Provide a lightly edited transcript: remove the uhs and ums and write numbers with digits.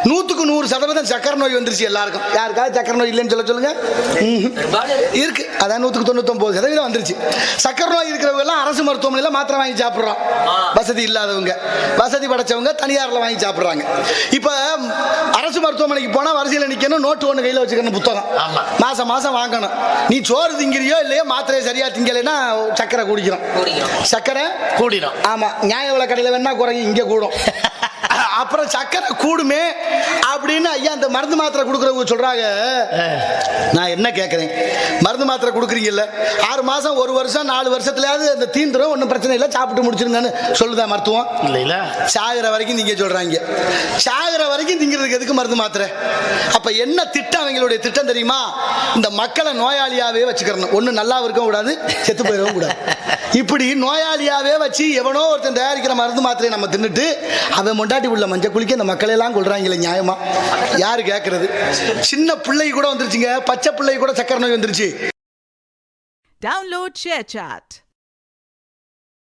100% சக்கரை நோய் வந்துருச்சு எல்லாருக்கும். யாருக்காவது சக்கரை நோய் இல்லைன்னு சொல்லுங்க. இருக்கு, அதான் 99% வந்துருச்சு. சக்கரை நோய் இருக்கிறவங்க எல்லாம் அரசு மருத்துவமனையில மாத்திரை வாங்கி சாப்பிடுறோம். வசதி இல்லாதவங்க, வசதி படைச்சவங்க தனியார்ல வாங்கி சாப்பிடுறாங்க. இப்ப அரசு மருத்துவமனைக்கு போனா வரிசையில் நிக்கணும், நோட்டு ஒண்ணு கையில வச்சுக்கணும், புத்தகம் மாசம் மாசம் வாங்கணும். நீ சோறு திங்கிறியோ இல்லையோ மாத்திரையை சரியா திங்கலைன்னா சக்கரை குடிக்கிறோம், சக்கரை கூடிடும். ஆமா, நியாய விலை கடையில் வேணா குறையும், இங்க கூடும். அப்புறம் சக்கரை கூடுமே அப்படின்னு ஐயா அந்த மருந்து மாத்திரை கொடுக்குறவங்க சொல்றாங்க. நான் என்ன கேட்கிறேன், மருந்து மாத்திரை கொடுக்குறீங்கல்ல, 6 மாசம் 1 வருஷம் 4 வருஷத்துலயாவது அந்த தீந்துரும், ஒன்றும் பிரச்சனை இல்லை, சாப்பிட்டு முடிச்சிருங்கன்னு சொல்லுதா மருத்துவம்? இல்ல, சாகிற வரைக்கும் நீங்க சொல்றாங்க. சாகிற வரைக்கும் திங்கிறதுக்கு எதுக்கு மருந்து மாத்திரை? அப்ப என்ன திட்டம் அவங்களுடைய திட்டம் தெரியுமா? இந்த மக்களை நோயாளியாவே வச்சுக்கிறணும். ஒண்ணு நல்லா இருக்க கூடாது, செத்து போயிடவும் கூடாது. இப்படி நோயாளியாவே வச்சு எவனோ ஒருத்தன் தயாரிக்கிற மருந்து மாத்திரையை நம்ம தின்னுட்டு அவன் மொண்டாட்டி உள்ள மஞ்சள் குளிக்க இந்த மக்களை எல்லாம் கொள்றாங்களே, நியாயமா? யாரு கேட்கறது? சின்ன பிள்ளை கூட வந்துருச்சுங்க, பச்சை பிள்ளை கூட சக்கரை நோய் வந்துருச்சு. Download ShareChat.